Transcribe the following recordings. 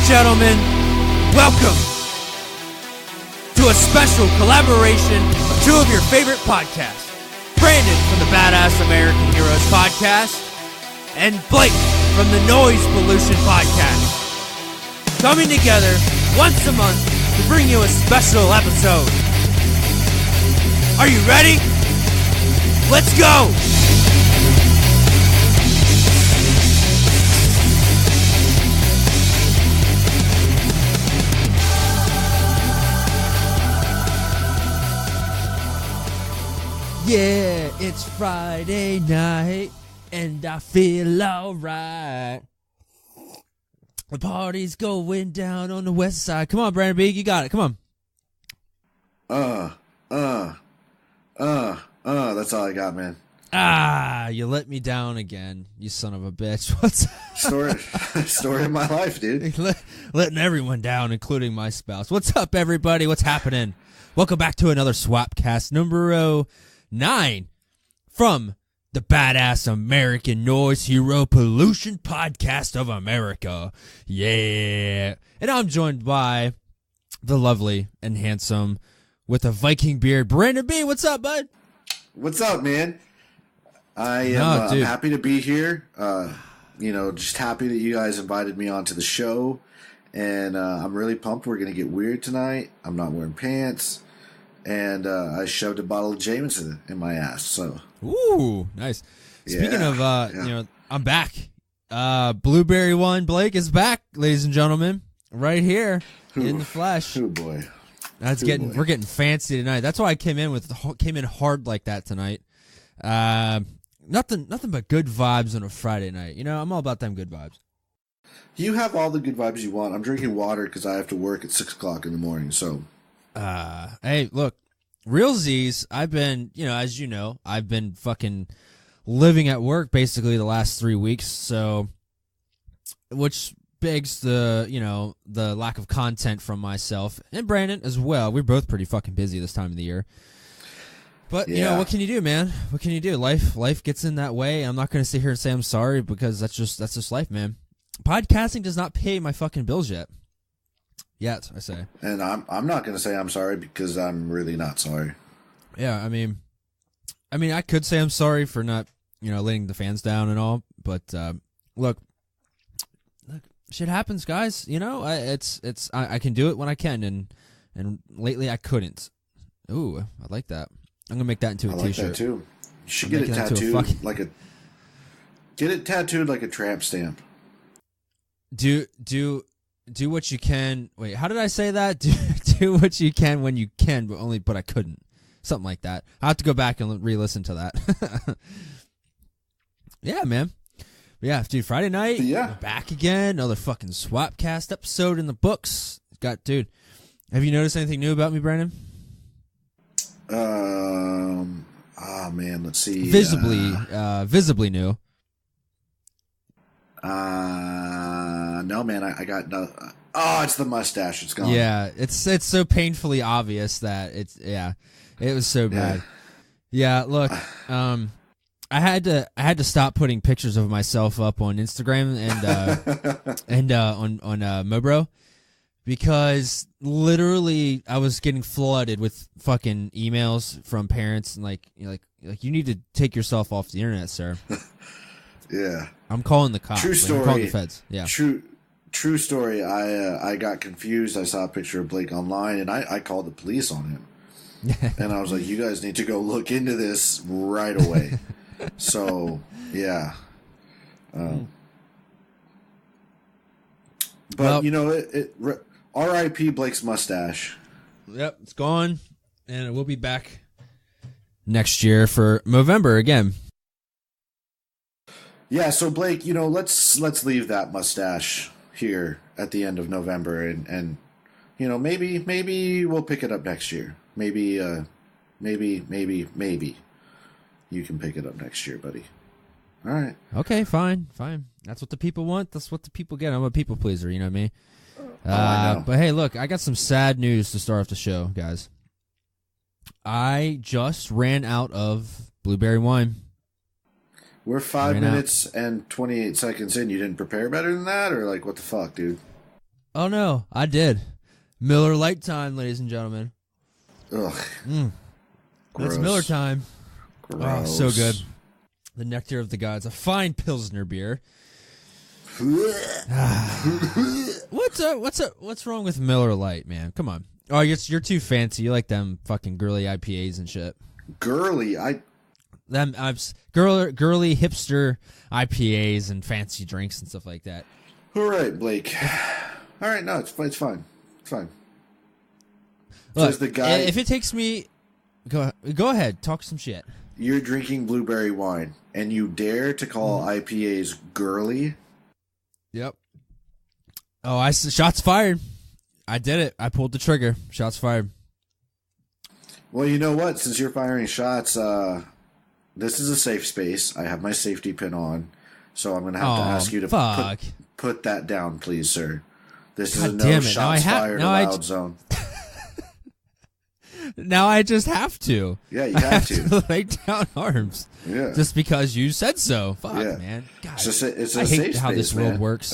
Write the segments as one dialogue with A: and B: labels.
A: gentlemen, welcome to a special collaboration of two of your favorite podcasts. Brandon from the Badass American Heroes podcast and Blake from the Noise Pollution podcast. Coming together once a month to bring you a special episode. Are you ready? Let's go! Yeah, it's Friday night, and I feel alright. The party's going down on the west side. Come on, Brandon B, you got it. Come on.
B: That's all I got, man.
A: You let me down again, you son of a bitch. What's
B: story of my life, dude.
A: Letting everyone down, including my spouse. What's up, everybody? What's happening? Welcome back to another Swapcast number 9 from the Badass American Noise Hero Pollution Podcast of America. Yeah. And I'm joined by the lovely and handsome with a Viking beard, Brandon B. What's up, bud?
B: What's up, man? I am happy to be here. Just happy that you guys invited me onto the show. And I'm really pumped. We're going to get weird tonight. I'm not wearing pants. And I shoved a bottle of Jameson in my ass. So,
A: ooh, nice. Speaking of, I'm back. Blueberry One Blake is back, ladies and gentlemen, right here in the flesh.
B: Oh boy,
A: we're getting fancy tonight. That's why I came in hard like that tonight. Nothing but good vibes on a Friday night. You know, I'm all about them good vibes.
B: You have all the good vibes you want. I'm drinking water because I have to work at 6 o'clock in the morning. So.
A: Hey, look, Real Z's, I've been, as you know, I've been fucking living at work basically the last 3 weeks, so, which begs the lack of content from myself and Brandon as well. We're both pretty fucking busy this time of the year. But, what can you do, man? What can you do? Life gets in that way. I'm not going to sit here and say I'm sorry because that's just life, man. Podcasting does not pay my fucking bills yet. Yet, I say.
B: And I'm not going to say I'm sorry because I'm really not sorry.
A: Yeah, I mean, I could say I'm sorry for not, letting the fans down and all, but look, shit happens, guys. I can do it when I can, and lately I couldn't. Ooh, I like that. I'm gonna make that into a t-shirt. I like that
B: too. You should get it tattooed get it tattooed like a tramp stamp.
A: Do what you can. Wait, how did I say that? Do what you can when you can, but I couldn't. Something like that. I have to go back and re-listen to that. Yeah, man. Yeah, dude. Friday night.
B: Yeah.
A: We're back again. Another fucking Swapcast episode in the books. Dude. Have you noticed anything new about me, Brandon?
B: Man. Let's see.
A: Visibly new.
B: No, man, I got no. Oh, it's the mustache. It's gone.
A: Yeah, it's so painfully obvious that it was so bad. Yeah, look, I had to stop putting pictures of myself up on Instagram and on Mobro because literally I was getting flooded with fucking emails from parents and like you need to take yourself off the internet, sir.
B: Yeah.
A: I'm calling the cops.
B: True story.
A: I'm calling the feds. Yeah.
B: True story. I got confused. I saw a picture of Blake online, and I called the police on him. And I was like, you guys need to go look into this right away. So, yeah. But, R.I.P. Blake's mustache.
A: Yep, it's gone, and it will be back next year for November again.
B: Yeah, so Blake, let's leave that mustache here at the end of November, and maybe we'll pick it up next year. Maybe you can pick it up next year, buddy. All right.
A: Okay, fine. That's what the people want. That's what the people get. I'm a people pleaser, you know what I mean?
B: I know.
A: But hey, look, I got some sad news to start off the show, guys. I just ran out of blueberry wine.
B: We're 5 minutes and 28 seconds in. You didn't prepare better than that? Or, what the fuck, dude?
A: Oh no, I did. Miller Lite time, ladies and gentlemen.
B: Ugh.
A: That's Miller time.
B: Gross.
A: Oh, so good. The nectar of the gods. A fine Pilsner beer. What's wrong with Miller Lite, man? Come on. Oh, you're too fancy. You like them fucking girly IPAs and shit.
B: Girly?
A: Girly hipster IPAs and fancy drinks and stuff like that.
B: All right, Blake. All right, no, it's fine. It's fine.
A: Look, the guy, if it takes me, go ahead, talk some shit.
B: You're drinking blueberry wine, and you dare to call IPAs girly?
A: Yep. Oh, shots fired. I did it. I pulled the trigger. Shots fired.
B: Well, you know what? Since you're firing shots, this is a safe space. I have my safety pin on, so I'm going to have to ask you to put that down, please, sir. This is a no shots fired allowed zone.
A: Now I just have to.
B: Yeah, you have to.
A: Lay down arms.
B: Yeah.
A: Just because you said so. Fuck, man. God.
B: It's a
A: I hate how this world works.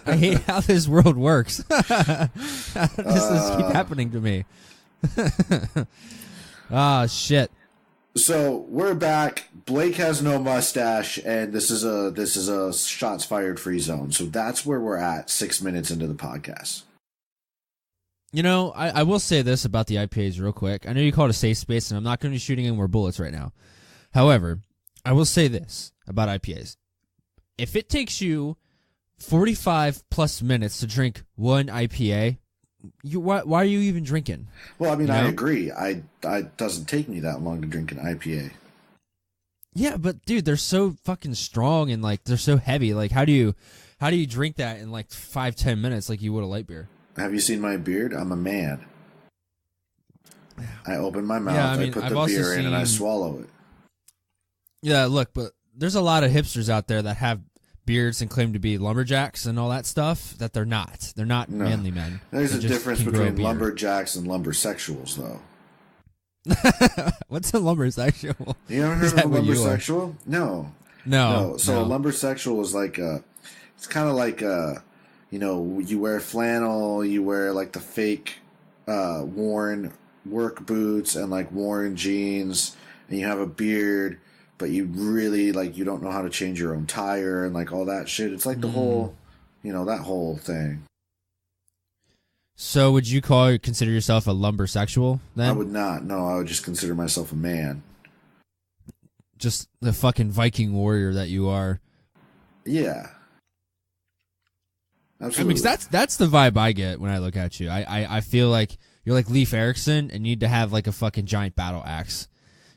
A: I hate how this world works. How does this keep happening to me? Shit.
B: So we're back. Blake has no mustache, and this is a shots fired free zone. So that's where we're at 6 minutes into the podcast.
A: You know, I will say this about the IPAs real quick. I know you call it a safe space, and I'm not going to be shooting any more bullets right now. However, I will say this about IPAs. If it takes you 45 plus minutes to drink one IPA, why are you even drinking?
B: Well, I mean, I agree. It doesn't take me that long to drink an IPA.
A: Yeah, but dude, they're so fucking strong and like they're so heavy. Like, how do you drink that in like 5-10 minutes like you would a light beer?
B: Have you seen my beard? I'm a man. I open my mouth, I put the beer in, and I swallow it.
A: Yeah, look, but there's a lot of hipsters out there that have beards and claim to be lumberjacks and all that stuff that they're not. They're not manly men.
B: There's a difference between lumberjacks and lumbersexuals, though.
A: What's a lumbersexual?
B: You ever heard of a lumbersexual? No. So a lumbersexual is like it's kind of like you wear flannel, you wear like the fake worn work boots and like worn jeans, and you have a beard, but you really you don't know how to change your own tire and like all that shit. It's like the whole, that whole thing.
A: So would you consider yourself a lumbersexual then?
B: I would not. No, I would just consider myself a man.
A: Just the fucking Viking warrior that you are.
B: Yeah. Absolutely.
A: I mean, 'cause that's the vibe I get when I look at you. I feel like you're like Leif Erikson and need to have like a fucking giant battle axe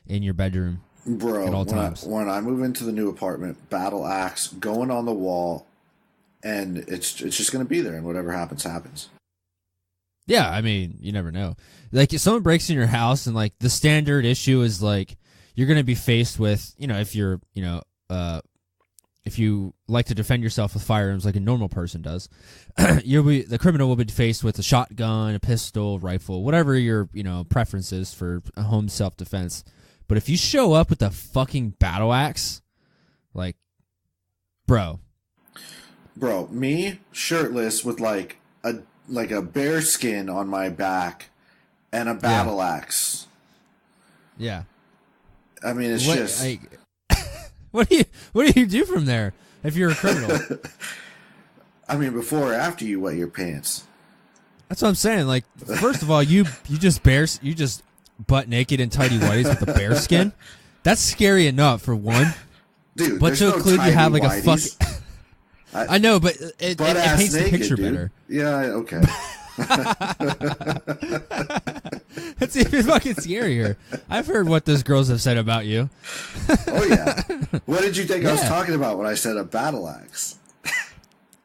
A: in your bedroom.
B: Bro,
A: at all times.
B: When I move into the new apartment, battle axe going on the wall, and it's just going to be there, and whatever happens, happens.
A: Yeah, I mean, you never know. Like, if someone breaks in your house, and like the standard issue is like you're going to be faced with, if you're, if you like to defend yourself with firearms like a normal person does, the criminal will be faced with a shotgun, a pistol, rifle, whatever your preference is for a home self-defense. But if you show up with a fucking battle axe, like, bro, me shirtless with like a bear skin on my back and a battle axe. Yeah.
B: I mean, it's just.
A: What do you do from there if you're a criminal?
B: I mean, before or after you wet your pants.
A: That's what I'm saying. Like, first of all, you just butt naked and tidy whities with a bear skin. That's scary enough for one.
B: Dude,
A: but to include you have like
B: whiteys.
A: A fucking. I know, but it paints the picture better.
B: Yeah, okay.
A: That's even fucking scarier. I've heard what those girls have said about you.
B: Oh yeah. What did you think I was talking about when I said a battle axe?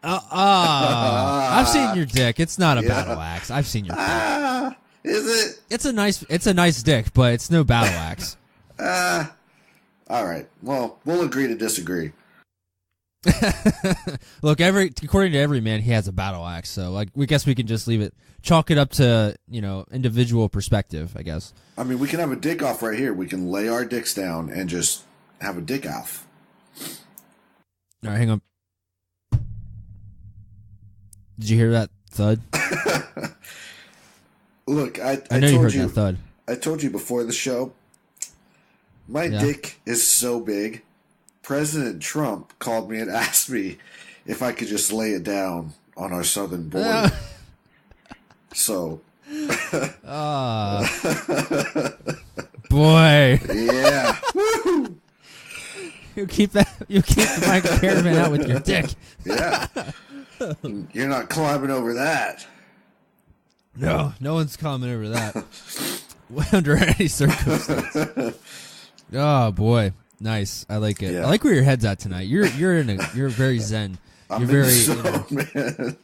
A: I've seen your dick. It's not a battle axe. I've seen your dick.
B: Is it?
A: It's a nice dick, but it's no battle axe.
B: All right. Well, we'll agree to disagree.
A: Look, according to every man, he has a battle axe. So, like, we guess we can just chalk it up to individual perspective. I guess.
B: I mean, we can have a dick off right here. We can lay our dicks down and just have a dick off.
A: All right, hang on. Did you hear that thud.
B: Look, I
A: know you
B: told
A: heard
B: you,
A: that thud.
B: I told you before the show, my dick is so big. President Trump called me and asked me if I could just lay it down on our southern border. So.
A: Boy.
B: Yeah. Woo!
A: You keep the migrant caravan out with your dick.
B: Yeah. You're not climbing over that.
A: No one's climbing over that. Under any circumstance. Oh boy. Nice. I like it.
B: Yeah.
A: I like where your head's at tonight. You're very zen. You're very
B: man.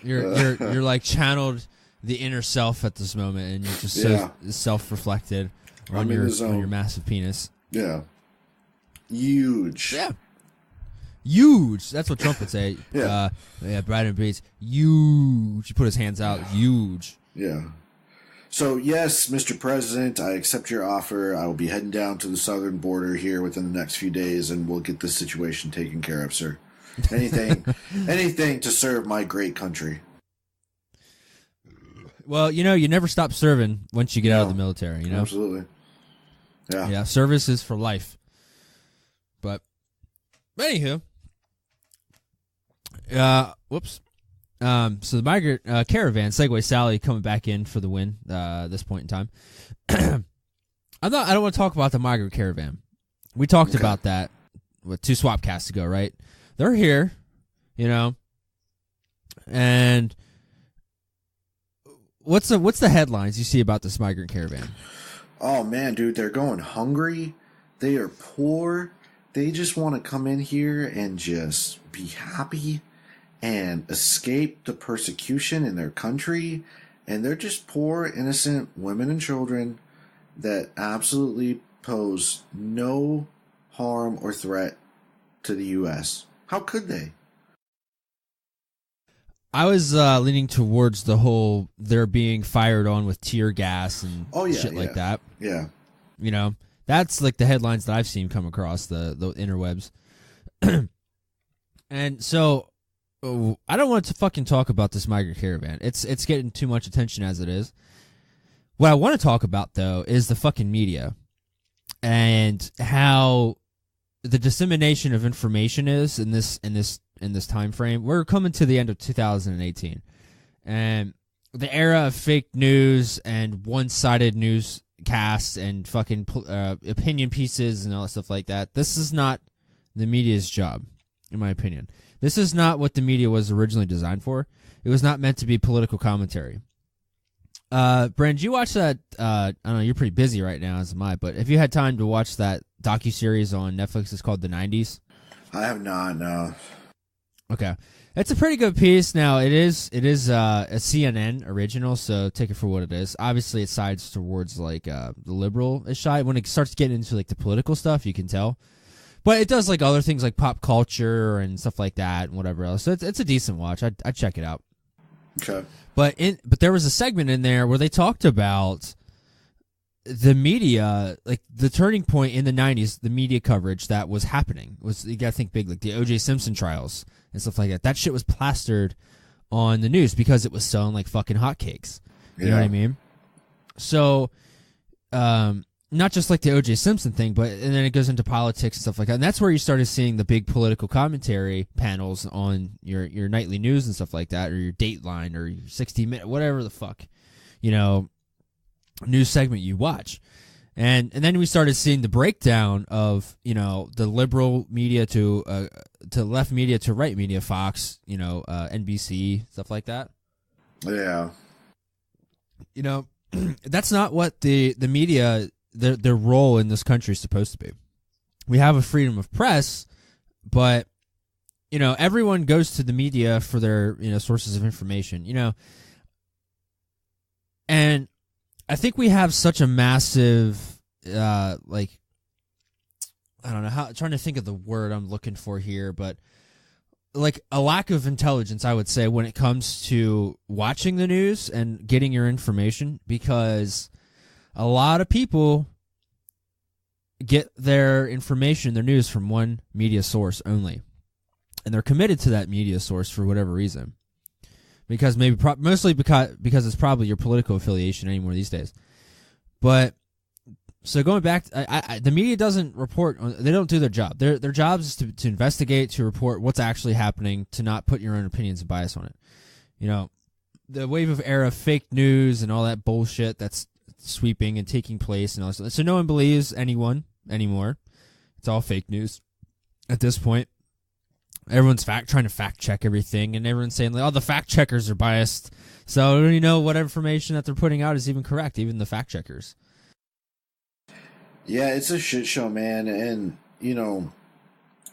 A: You're like channeled the inner self at this moment, and you're just so self-reflected on your massive penis.
B: Yeah. Huge.
A: Yeah. Huge. That's what Trump would say.
B: Yeah.
A: Brandon Bates. Huge. He put his hands out. Huge.
B: Yeah. So, yes, Mr. President, I accept your offer. I will be heading down to the southern border here within the next few days, and we'll get this situation taken care of, sir. Anything to serve my great country.
A: Well, you never stop serving once you get out of the military,
B: Absolutely. Yeah.
A: Yeah, service is for life. But, anywho. Whoops. So the migrant caravan, Segway Sally, coming back in for the win this point in time. I don't want to talk about the migrant caravan. We talked about that 2 Swapcasts ago, right? They're here, and what's the headlines you see about this migrant caravan?
B: Oh man, dude, they're going hungry. They are poor. They just want to come in here and just be happy and escape the persecution in their country. And they're just poor, innocent women and children that absolutely pose no harm or threat to the U.S. How could they?
A: I was leaning towards the whole they're being fired on with tear gas and shit like that.
B: Yeah.
A: That's like the headlines that I've seen come across the interwebs. And so I don't want to fucking talk about this migrant caravan. It's getting too much attention as it is. What I want to talk about though is the fucking media and how the dissemination of information is in this time frame. We're coming to the end of 2018, and the era of fake news and one-sided newscasts and fucking opinion pieces and all that stuff like that. This is not the media's job, in my opinion. This is not what the media was originally designed for. It was not meant to be political commentary. Brand, you watch that? I don't know. You're pretty busy right now, as am I. But have you had time to watch that docuseries on Netflix? It's called The 90s.
B: I have not. No.
A: Okay, it's a pretty good piece. Now it is a CNN original, so take it for what it is. Obviously, it sides towards like the liberal-ish side. When it starts getting into like the political stuff, you can tell. But it does like other things like pop culture and stuff like that and whatever else. So it's a decent watch. I'd check it out.
B: Okay.
A: But there was a segment in there where they talked about the media, like the turning point in the 90s, the media coverage that was happening was, you gotta think big, like the O.J. Simpson trials and stuff like that. That shit was plastered on the news because it was selling like fucking hotcakes. You know what I mean? So, not just like the O.J. Simpson thing, but and then it goes into politics and stuff like that. And that's where you started seeing the big political commentary panels on your nightly news and stuff like that, or your Dateline or your 60-minute, whatever the fuck, news segment you watch. And then we started seeing the breakdown of, the liberal media to left media to right media, Fox, NBC, stuff like that.
B: Yeah.
A: That's not what the media, their role in this country is supposed to be. We have a freedom of press, but, everyone goes to the media for their, sources of information, and I think we have such a massive, I don't know trying to think of the word I'm looking for here, but like a lack of intelligence, I would say, when it comes to watching the news and getting your information, because a lot of people get their information, their news from one media source only, and they're committed to that media source for whatever reason. because mostly because it's probably your political affiliation anymore these days. But so going back, the media doesn't report. They don't do their job. Their job is to investigate, to report what's actually happening, to not put your own opinions and bias on it. You know, the wave of era of fake news and all that bullshit that's sweeping and taking place and all this. So no one believes anyone anymore. It's all fake news at this point. Everyone's trying to fact check everything, and everyone's saying, like, "Oh, the fact checkers are biased." So you know what information that they're putting out is even correct, even the fact checkers.
B: Yeah, it's a shit show, man. And you know,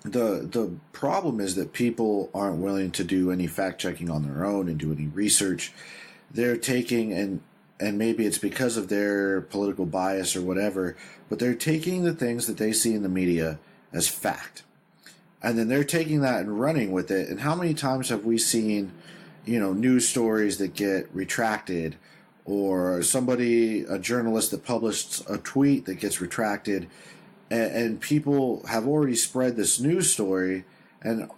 B: the problem is that people aren't willing to do any fact checking on their own and do any research. They're taking and maybe it's because of their political bias or whatever, but they're taking the things that they see in the media as fact. And then they're taking that and running with it. And how many times have we seen, you know, news stories that get retracted, or a journalist that published a tweet that gets retracted, and people have already spread this news story, and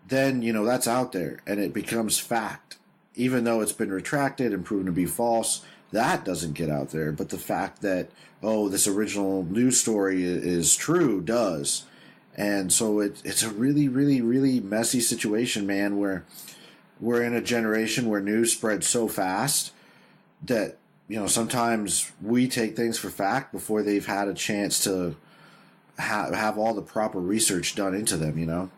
B: then, you know, that's out there and it becomes fact. Even though it's been retracted and proven to be false, that doesn't get out there. But the fact that, oh, this original news story is true does. And so it's a really, really, really messy situation, man, where we're in a generation where news spreads so fast that, you know, sometimes we take things for fact before they've had a chance to have all the proper research done into them, you know?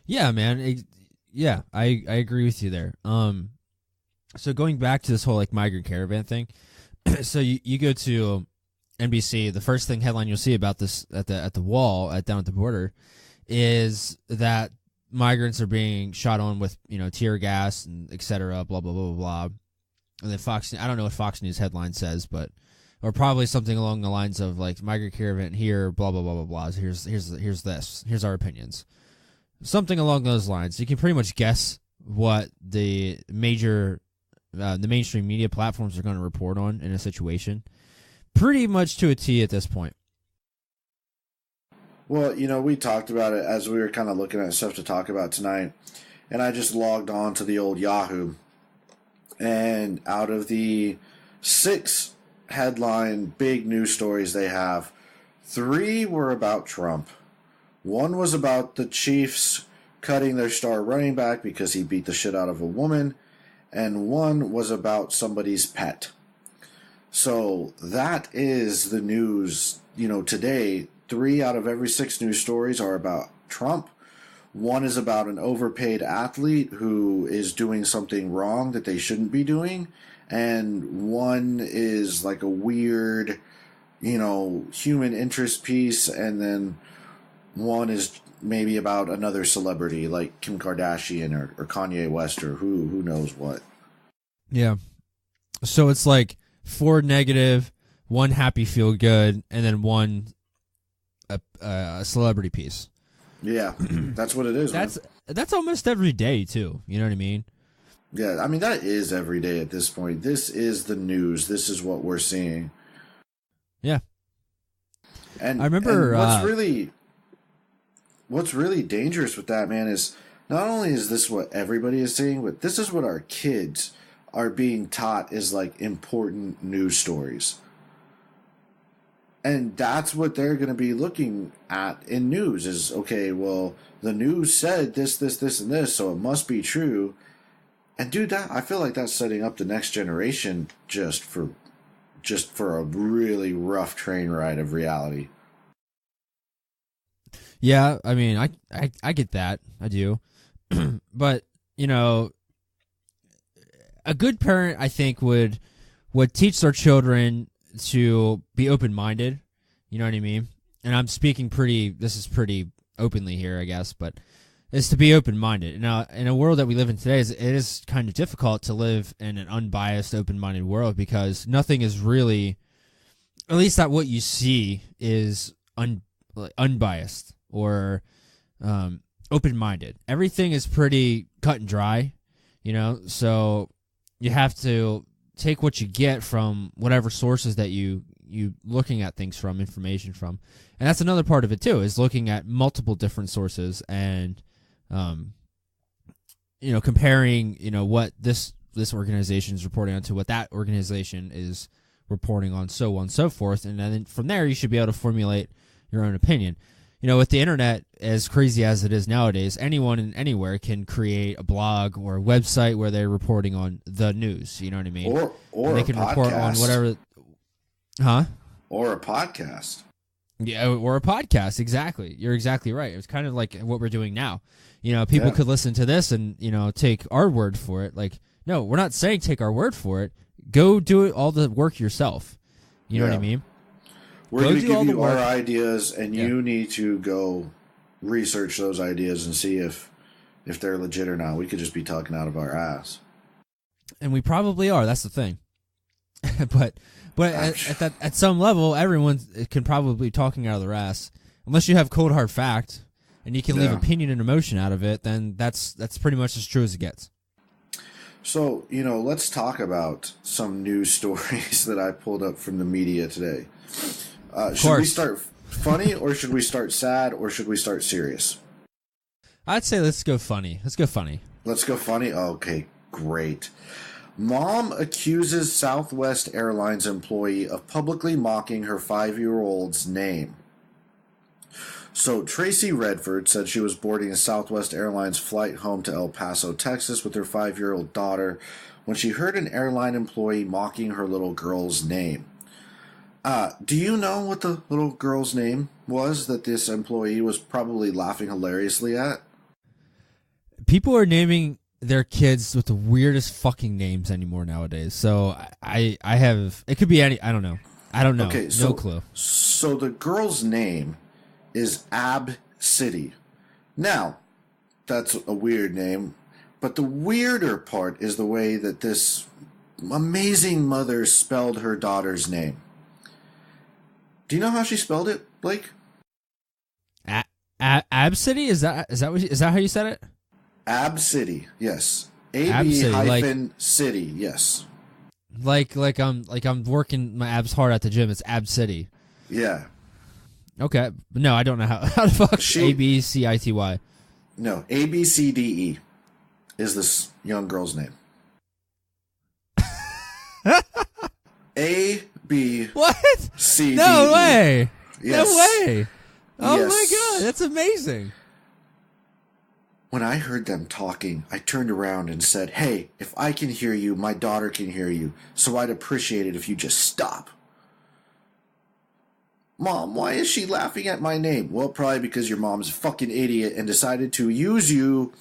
A: Yeah, man. Yeah, I agree with you there. So going back to this whole like migrant caravan thing, so you go to NBC, the first headline you'll see about this at the wall down at the border is that migrants are being shot on with, you know, tear gas and et cetera, blah blah blah blah blah. And then I don't know what Fox News headline says, but or probably something along the lines of like migrant caravan here, blah blah blah blah blah. Here's this. Here's our opinions. Something along those lines. You can pretty much guess what the mainstream media platforms are going to report on in a situation. Pretty much to a T at this point.
B: Well, you know, we talked about it as we were kind of looking at stuff to talk about tonight, and I just logged on to the old Yahoo, and out of the 6 headline big news stories they have, 3 were about Trump. 1 was about the Chiefs cutting their star running back because he beat the shit out of a woman, and 1 was about somebody's pet. So that is the news, you know, today. 3 out of every 6 news stories are about Trump. 1 is about an overpaid athlete who is doing something wrong that they shouldn't be doing. And 1 is like a weird, you know, human interest piece. And then 1 is maybe about another celebrity like Kim Kardashian or Kanye West or who knows what.
A: Yeah. So it's like 4 negative, 1 happy feel good, and then 1 a celebrity piece.
B: Yeah, that's what it is.
A: That's almost every day too. You know what I mean?
B: Yeah, I mean that is every day at this point. This is the news. This is what we're seeing.
A: Yeah.
B: And
A: I remember
B: what's really dangerous with that, man, is not only is this what everybody is seeing, but this is what our kids are being taught is like important news stories. And that's what they're going to be looking at in news is, okay, well, the news said this, and this, so it must be true. And dude, I feel like that's setting up the next generation just for a really rough train ride of reality.
A: Yeah, I mean, I get that. I do. But, you know, a good parent, I think, would teach their children to be open-minded. You know what I mean? And I'm speaking this is pretty openly here, I guess, but is to be open-minded. Now, in a world that we live in today, it is kind of difficult to live in an unbiased, open-minded world because nothing is really, at least that what you see is unbiased or open-minded. Everything is pretty cut and dry, you know, so you have to take what you get from whatever sources that you looking at things from, information from. And that's another part of it too, is looking at multiple different sources and comparing, what this organization is reporting on to what that organization is reporting on, so on and so forth. And then from there, you should be able to formulate your own opinion. With the internet, as crazy as it is nowadays, anyone and anywhere can create a blog or a website where they're reporting on the news. You know what I mean?
B: Or
A: they can report on whatever. Huh?
B: Or a podcast.
A: Yeah, or a podcast. Exactly. You're exactly right. It's kind of like what we're doing now. People could listen to this and, take our word for it. Like, no, we're not saying take our word for it. Go do it, all the work yourself. You know what I mean?
B: We're going to give you our ideas, and you need to go research those ideas and see if they're legit or not. We could just be talking out of our ass.
A: And we probably are. That's the thing. but at some level, everyone can probably be talking out of their ass. Unless you have cold hard fact and you can leave opinion and emotion out of it, then that's pretty much as true as it gets.
B: So, let's talk about some news stories that I pulled up from the media today. Should we start funny, or should we start sad, or should we start serious?
A: I'd say let's go funny. Let's go funny.
B: Let's go funny? Okay, great. Mom accuses Southwest Airlines employee of publicly mocking her 5-year-old's name. So Tracy Redford said she was boarding a Southwest Airlines flight home to El Paso, Texas with her 5-year-old daughter when she heard an airline employee mocking her little girl's name. Do you know what the little girl's name was that this employee was probably laughing hilariously at?
A: People are naming their kids with the weirdest fucking names anymore nowadays. So I have, it could be any, I don't know. Okay, no clue.
B: So the girl's name is Ab City. Now, that's a weird name, but the weirder part is the way that this amazing mother spelled her daughter's name. Do you know how she spelled it, Blake?
A: Ab City? Is that how you said it?
B: Ab City, yes. City, yes.
A: Like I'm working my abs hard at the gym. It's Ab City.
B: Yeah.
A: Okay, but no, I don't know how the fuck ABCITY.
B: No, ABCDE is this young girl's name. A-B
A: what?
B: C-D-E.
A: No way.
B: Yes.
A: No way. Oh yes. My god, that's amazing.
B: When I heard them talking, I turned around and said, "Hey, if I can hear you, my daughter can hear you, so I'd appreciate it if you just stop." Mom, why is she laughing at my name? Well, probably because your mom's a fucking idiot and decided to use you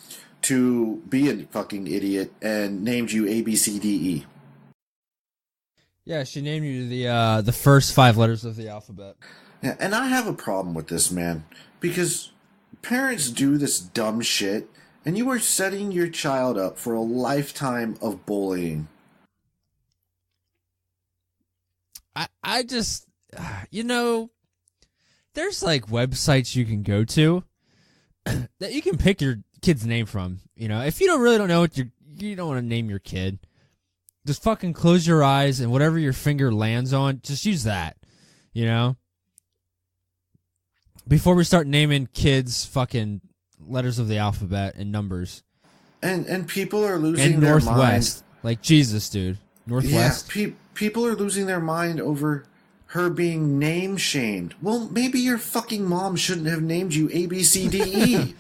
B: to be a fucking idiot and named you ABCDE.
A: Yeah, she named you the first 5 letters of the alphabet.
B: Yeah, and I have a problem with this, man, because parents do this dumb shit, and you are setting your child up for a lifetime of bullying.
A: I just, there's like websites you can go to that you can pick your kid's name from. If you don't know what you don't want to name your kid, just fucking close your eyes and whatever your finger lands on, just use that. Before we start naming kids fucking letters of the alphabet and numbers.
B: And people are losing
A: and
B: their
A: Northwest.
B: mind.
A: Like Jesus, dude. Northwest.
B: Yeah, people are losing their mind over her being name shamed. Well, maybe your fucking mom shouldn't have named you ABCDE.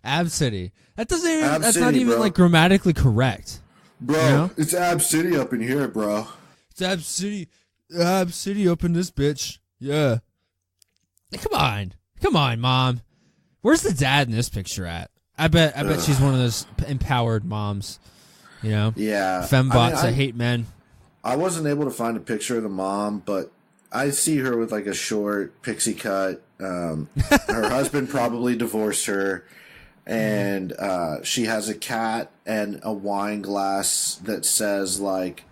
A: Ab City. That doesn't even.
B: Ab
A: that's
B: City,
A: not even
B: bro.
A: like grammatically correct.
B: Bro, It's Ab City up in here, bro.
A: It's Ab City. Ab City up in this bitch. Yeah. Come on, Mom. Where's the dad in this picture at? I bet she's one of those empowered moms.
B: Yeah.
A: Fembots that hate men.
B: I wasn't able to find a picture of the mom, but I see her with like a short pixie cut. Her husband probably divorced her, and she has a cat and a wine glass that says like,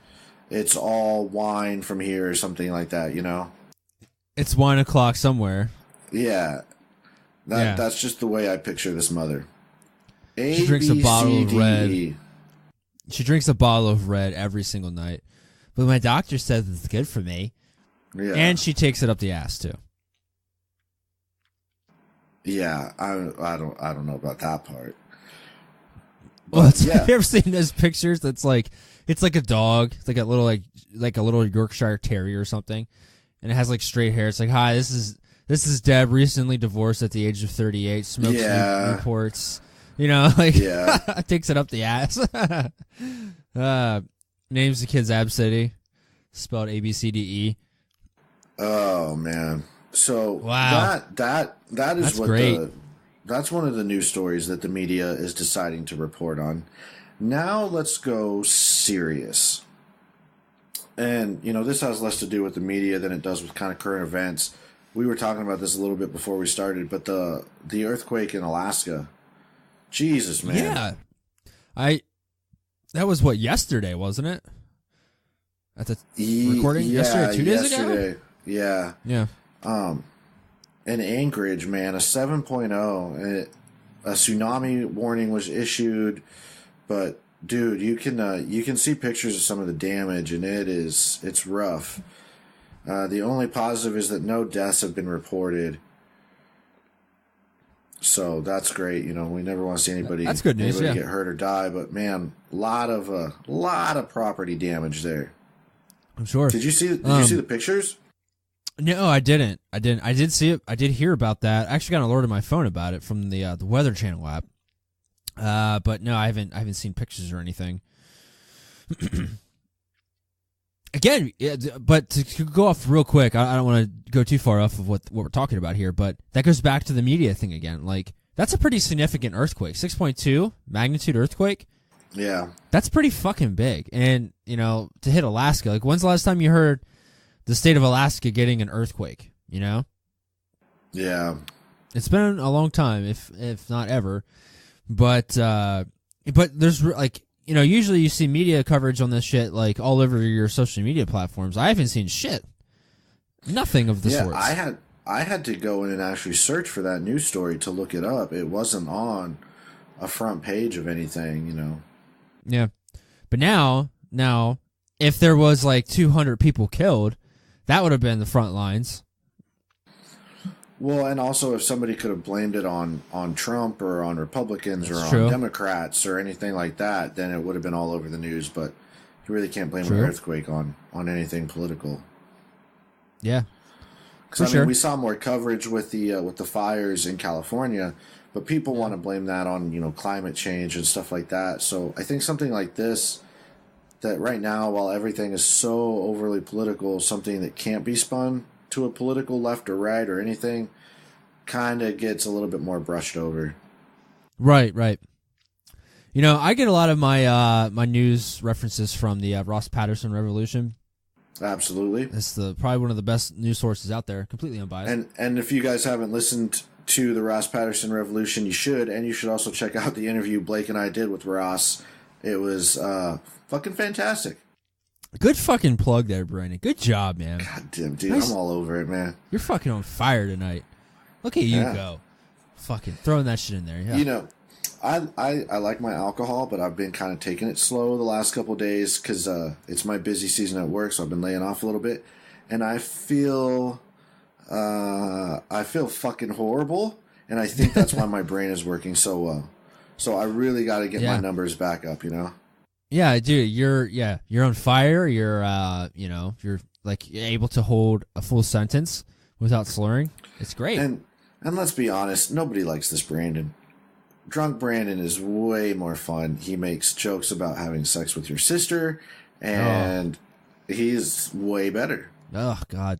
B: "It's all wine from here" or something like that.
A: It's wine o'clock somewhere.
B: Yeah. That's just the way I picture this mother.
A: She drinks a bottle of red. She drinks a bottle of red every single night. But my doctor says it's good for me.
B: Yeah.
A: And she takes it up the ass too.
B: Yeah, I don't know about that part.
A: Well, have you ever seen those pictures? That's like it's like a dog, it's like a little Yorkshire Terrier or something, and it has like straight hair. It's like, hi, this is Deb, recently divorced at the age of 38, smokes Newports, takes it up the ass. Names the kids Absidy, spelled ABCDE.
B: Oh man! So
A: wow,
B: that is
A: that's
B: what
A: great.
B: That's one of the news stories that the media is deciding to report on. Now let's go serious. And, this has less to do with the media than it does with kind of current events. We were talking about this a little bit before we started, but the earthquake in Alaska. Jesus, man.
A: Yeah. That was yesterday, wasn't it? At the recording? Yesterday, 2 days ago?
B: Yeah.
A: Yeah.
B: In Anchorage, man, a 7.0, a tsunami warning was issued, but dude, you can see pictures of some of the damage, and it's rough. The only positive is that no deaths have been reported, so that's great. We never want to see anybody
A: that's good news,
B: get hurt or die, but man, a lot of property damage there.
A: I'm sure.
B: Did you see the pictures?
A: No, I didn't. I did see it. I did hear about that. I actually got an alert on my phone about it from the Weather Channel app. But no, I haven't seen pictures or anything. Again, but to go off real quick, I don't want to go too far off of what we're talking about here, but that goes back to the media thing again. Like, that's a pretty significant earthquake. 6.2 magnitude earthquake.
B: Yeah. That's
A: pretty fucking big. And, to hit Alaska, like, when's the last time you heard the state of Alaska getting an earthquake,
B: Yeah.
A: It's been a long time, if not ever. But there's usually you see media coverage on this shit like all over your social media platforms. I haven't seen shit. Nothing of the sorts.
B: I had to go in and actually search for that news story to look it up. It wasn't on a front page of anything,
A: Yeah. But now if there was like 200 people killed, that would have been the front lines.
B: Well, and also if somebody could have blamed it on Trump or on Republicans
A: That's
B: or
A: true.
B: on Democrats or anything like that, then it would have been all over the news. But you really can't blame an earthquake on anything political.
A: Yeah,
B: because we saw more coverage with the fires in California, but people want to blame that on climate change and stuff like that. So I think something like this, that right now, while everything is so overly political, something that can't be spun to a political left or right or anything, kind of gets a little bit more brushed over.
A: Right. I get a lot of my my news references from the Ross Patterson Revolution.
B: Absolutely.
A: It's probably one of the best news sources out there, completely unbiased.
B: And if you guys haven't listened to the Ross Patterson Revolution, you should, and you should also check out the interview Blake and I did with Ross. It was fucking fantastic.
A: Good fucking plug there, Brandon. Good job, man.
B: God damn, dude. Nice. I'm all over it, man.
A: You're fucking on fire tonight. Look at you go. Fucking throwing that shit in there. Yeah.
B: I like my alcohol, but I've been kind of taking it slow the last couple of days because it's my busy season at work, so I've been laying off a little bit. And I feel fucking horrible, and I think that's why my brain is working so well. So I really got to get my numbers back up,
A: Yeah, dude, you're on fire. You're you're like able to hold a full sentence without slurring. It's great.
B: And let's be honest, nobody likes this Brandon. Drunk Brandon is way more fun. He makes jokes about having sex with your sister, and he's way better.
A: Oh God.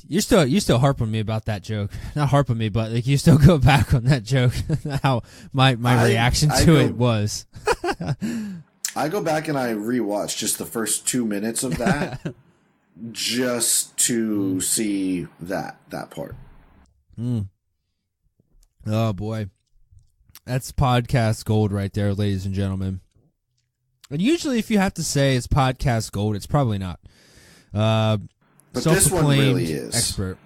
A: You still harp on me about that joke. Not harp on me, but like you still go back on that joke. How my reaction to it was.
B: I go back and I rewatch just the first 2 minutes of that, just to see that part.
A: Oh boy, that's podcast gold right there, ladies and gentlemen. And usually, if you have to say it's podcast gold, it's probably not.
B: But this one really is
A: expert.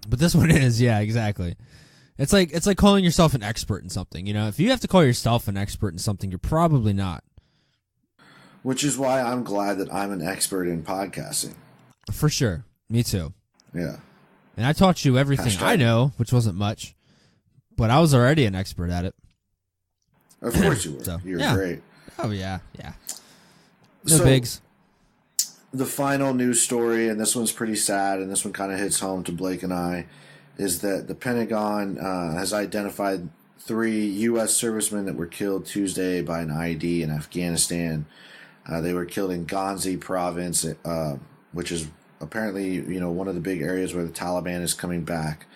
A: But this one is, yeah, exactly. It's like calling yourself an expert in something. If you have to call yourself an expert in something, you're probably not.
B: Which is why I'm glad that I'm an expert in podcasting.
A: For sure, me too.
B: Yeah.
A: And I taught you everything I know, which wasn't much, but I was already an expert at it.
B: Of course you were.
A: So,
B: you were great.
A: Oh, yeah. No bigs.
B: The final news story, and this one's pretty sad, and this one kind of hits home to Blake and I, is that the Pentagon has identified 3 U.S. servicemen that were killed Tuesday by an IED in Afghanistan. They were killed in Ghazni province, which is apparently, one of the big areas where the Taliban is coming back.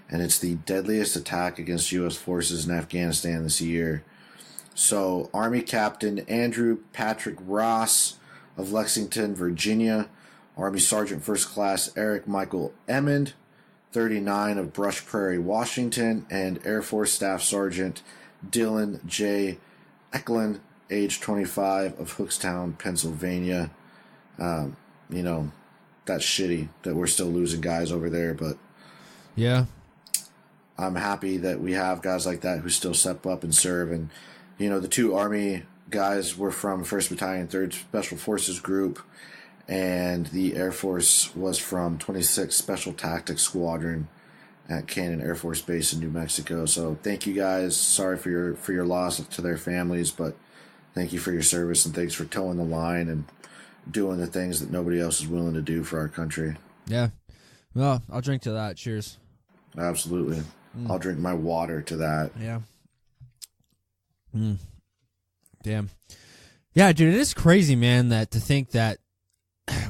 B: And it's the deadliest attack against U.S. forces in Afghanistan this year. So, Army Captain Andrew Patrick Ross of Lexington, Virginia, Army Sergeant First Class Eric Michael Emmond, 39 of Brush Prairie, Washington, and Air Force Staff Sergeant Dylan J. Eklund, age 25, of Hookstown, Pennsylvania. That's shitty that we're still losing guys over there, but
A: yeah,
B: I'm happy that we have guys like that who still step up and serve. And the 2 Army guys were from 1st Battalion, 3rd Special Forces Group, and the Air Force was from 26th Special Tactics Squadron at Cannon Air Force Base in New Mexico. So thank you guys. Sorry for your loss to their families, but thank you for your service, and thanks for towing the line and doing the things that nobody else is willing to do for our country.
A: Yeah. Well, I'll drink to that. Cheers.
B: Absolutely. I'll drink my water to that.
A: Yeah. Damn. Yeah, dude, it is crazy, man, to think that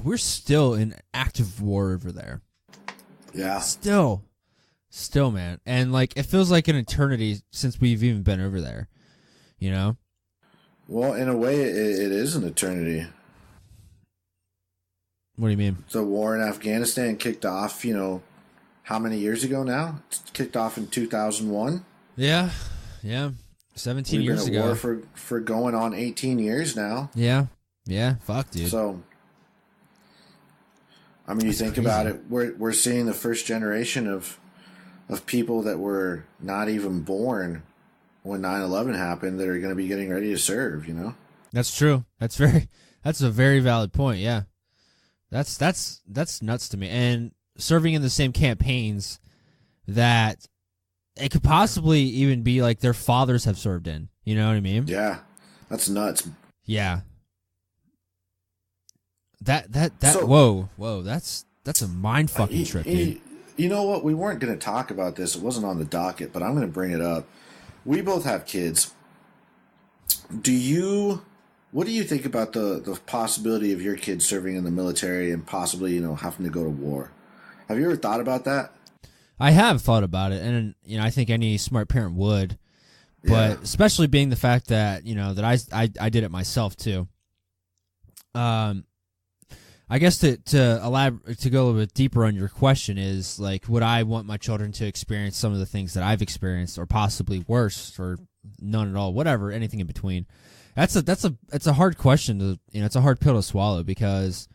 A: we're still in active war over there.
B: Yeah.
A: Still, man. And, it feels like an eternity since we've even been over there,
B: Well, in a way, it is an eternity.
A: What do you mean?
B: The war in Afghanistan kicked off, how many years ago now? It kicked off in 2001.
A: Yeah. 17 years ago.
B: We've been at war for going on 18 years now.
A: Yeah. Fuck, dude.
B: So, I mean, you think about it, we're seeing the first generation of people that were not even born when 9/11 happened that are going to be getting ready to serve,
A: That's true. That's a very valid point. Yeah. That's nuts to me. And serving in the same campaigns that it could possibly even be like their fathers have served in. You know what I mean?
B: Yeah. That's nuts.
A: Yeah. Whoa, that's a mind fucking trip, dude.
B: You know what? We weren't going to talk about this. It wasn't on the docket, but I'm going to bring it up. We both have kids. What do you think about the possibility of your kids serving in the military and possibly, having to go to war? Have you ever thought about that?
A: I have thought about it, and I think any smart parent would, but especially being the fact that that I did it myself too. I guess to elaborate, to go a little bit deeper on your question is would I want my children to experience some of the things that I've experienced, or possibly worse, or none at all, whatever, anything in between? It's a hard question to it's a hard pill to swallow, because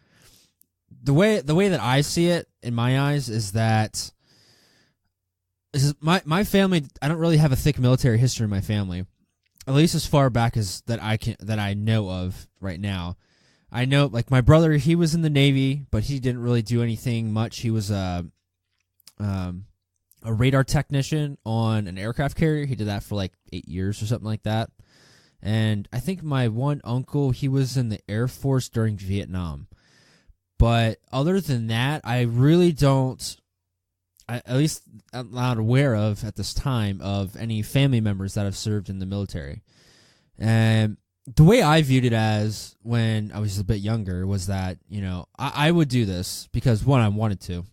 A: the way that I see it in my eyes is that my family, I don't really have a thick military history in my family, at least as far back as that I know of right now. I know, my brother, he was in the Navy, but he didn't really do anything much. He was a radar technician on an aircraft carrier. He did that for 8 years or something like that. And I think my one uncle, he was in the Air Force during Vietnam. But other than that, I really don't, at least I'm not aware of at this time, of any family members that have served in the military. And the way I viewed it as when I was a bit younger was that, I would do this because, one, I wanted to,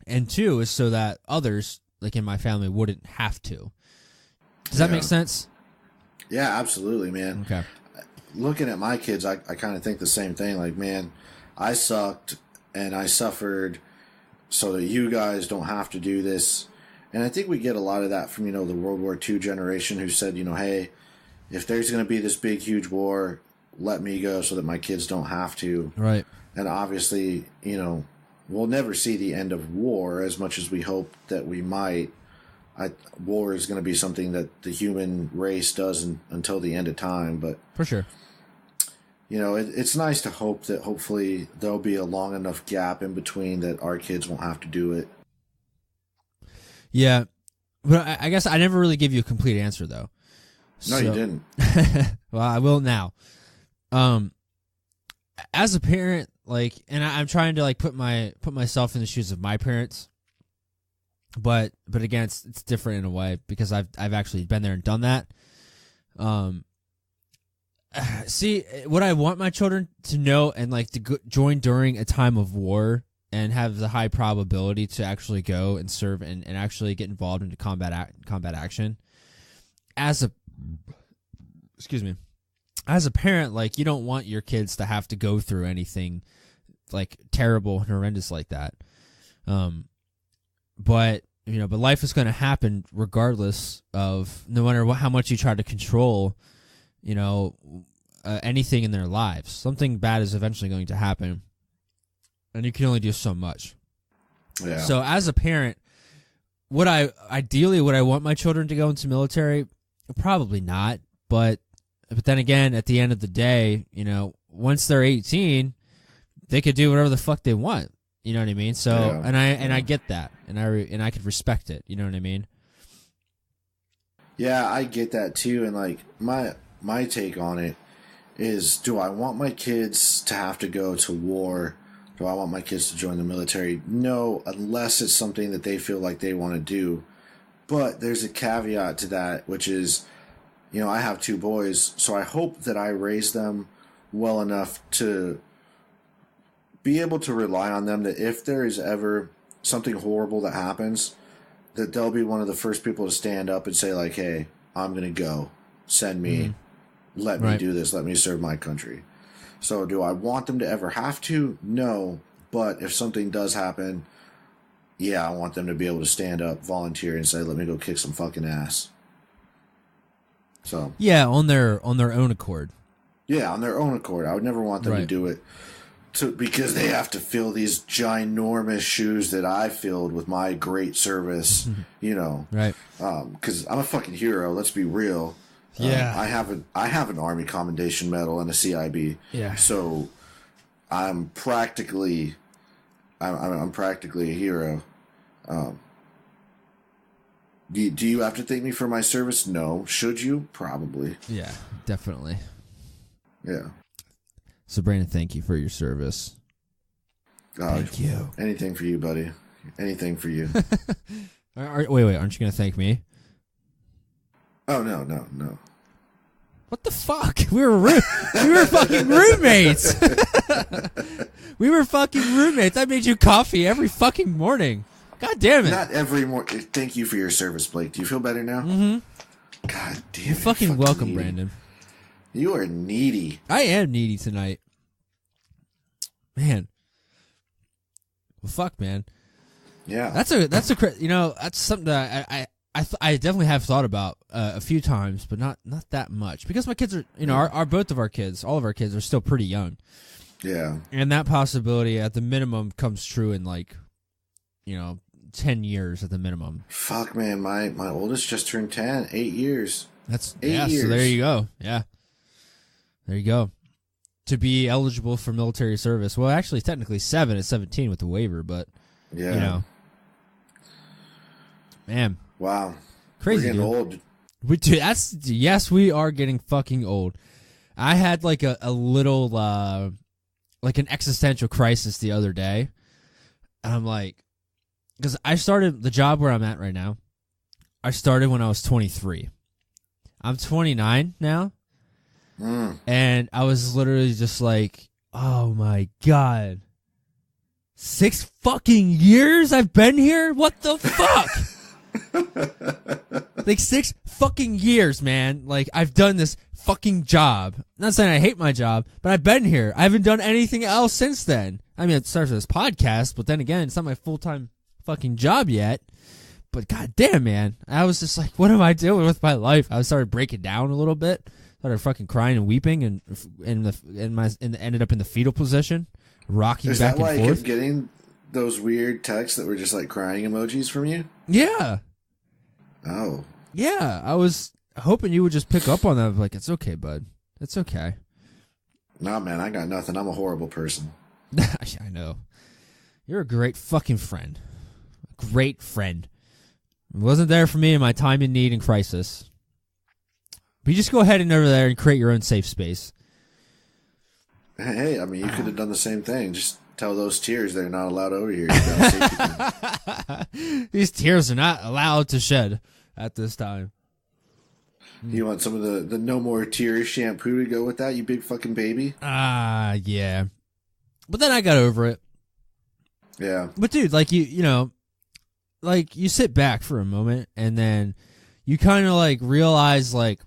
A: and two, is so that others, in my family, wouldn't have to. Does that make sense?
B: Yeah, absolutely, man.
A: Okay.
B: Looking at my kids, I kind of think the same thing. Man, I sucked and I suffered so that you guys don't have to do this. And I think we get a lot of that from, the World War II generation who said, hey, if there's going to be this big, huge war, let me go so that my kids don't have to.
A: Right.
B: And obviously, we'll never see the end of war as much as we hope that we might. War is going to be something that the human race does until the end of time. But
A: for sure.
B: It's nice to hope that hopefully there'll be a long enough gap in between that our kids won't have to do it.
A: Yeah. But I guess I never really give you a complete answer, though.
B: No, you didn't.
A: Well, I will now. As a parent, like, and I'm trying to like put myself in the shoes of my parents, but again, it's different in a way because I've actually been there and done that. See, what I want my children to know and like to join during a time of war and have the high probability to actually go and serve and actually get involved into combat action. Excuse me. As a parent, like, you don't want your kids to have to go through anything like terrible and horrendous like that. But life is going to happen regardless of, no matter how much you try to control, anything in their lives. Something bad is eventually going to happen, and you can only do so much.
B: Yeah.
A: So as a parent, would I want my children to go into military? Probably not, but then again, at the end of the day, once they're 18, they could do whatever the fuck they want. You know what I mean? So, yeah. I get that, and I could respect it. You know what I mean?
B: Yeah, I get that too. And like my take on it is, do I want my kids to have to go to war? Do I want my kids to join the military? No, unless it's something that they feel like they want to do. But there's a caveat to that, which is, I have 2 boys, so I hope that I raise them well enough to be able to rely on them, that if there is ever something horrible that happens, that they'll be one of the first people to stand up and say, like, hey, I'm going to go. Send me. Let me do this. Let me serve my country. So do I want them to ever have to? No. But if something does happen, yeah, I want them to be able to stand up, volunteer, and say, let me go kick some fucking ass. So
A: yeah, on their own accord.
B: Yeah, on their own accord. I would never want them to do it because they have to fill these ginormous shoes that I filled with my great service,
A: Right.
B: Because I'm a fucking hero, let's be real.
A: Yeah.
B: I have an Army Commendation Medal and a CIB.
A: Yeah.
B: So I'm practically a hero. Do you have to thank me for my service? No. Should you? Probably.
A: Yeah, definitely.
B: Yeah.
A: So, Brandon, thank you for your service. Thank you.
B: Anything for you, buddy. Anything for you.
A: Wait, aren't you going to thank me?
B: Oh, no.
A: What the fuck? We were fucking roommates. We were fucking roommates. I made you coffee every fucking morning. God damn it.
B: Not every morning. Thank you for your service, Blake. Do you feel better now?
A: Mm-hmm.
B: God damn it.
A: You're fucking welcome,
B: needy.
A: Brandon.
B: You are needy.
A: I am needy tonight. Man. Well, fuck, man.
B: Yeah.
A: That's something that I definitely have thought about a few times, but not that much, because my kids are, both of our kids, all of our kids are still pretty young.
B: Yeah.
A: And that possibility at the minimum comes true in 10 years at the minimum.
B: Fuck, man. My oldest just turned 10. 8 years.
A: That's 8 years. So there you go. Yeah. There you go. To be eligible for military service. Well, actually, technically 7 at 17 with the waiver, but,
B: yeah.
A: Man.
B: Wow.
A: Crazy.
B: We're getting old.
A: Yes, we are getting fucking old. I had a little, an existential crisis the other day. And I'm like, because I started the job where I'm at right now. I started when I was 23. I'm 29 now. And I was literally just like, oh my God. 6 fucking years I've been here? What the fuck? 6 fucking years, man. I've done this fucking job. I'm not saying I hate my job, but I've been here. I haven't done anything else since then. I mean, it starts with this podcast, but then again, it's not my full-time fucking job yet. But goddamn, man, I was just like, what am I doing with my life? I started breaking down a little bit. Started fucking crying and weeping, and ended up in the fetal position, rocking back and forth. Is that why you kept
B: getting those weird texts that were just crying emojis from you?
A: Yeah.
B: Oh.
A: Yeah, I was hoping you would just pick up on that. It's okay, bud. It's okay.
B: Nah, man, I got nothing. I'm a horrible person.
A: I know. You're a great fucking friend. A great friend. It wasn't there for me in my time in need and crisis. But you just go ahead and over there and create your own safe space.
B: Hey, I mean, you could have done the same thing. Just tell those tears they're not allowed over here.
A: These tears are not allowed to shed at this time.
B: You want some of the no more tears shampoo to go with that, you big fucking baby?
A: Yeah. But then I got over it.
B: Yeah.
A: But dude, like you know, like you sit back for a moment and then you kind of like realize like,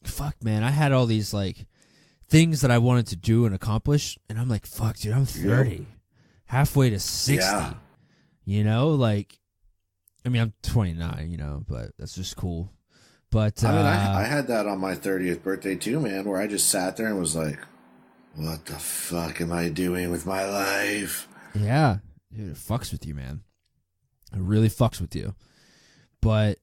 A: fuck man, I had all these like things that I wanted to do and accomplish, and I'm like, fuck dude, I'm 30. Halfway to 60. Yeah. You know, like I mean I'm 29, you know, but that's just cool. But
B: I mean, I had that on my 30th birthday too, man, where I just sat there and was like, what the fuck am I doing with my life?
A: Yeah. Dude, it fucks with you, man. It really fucks with you. But,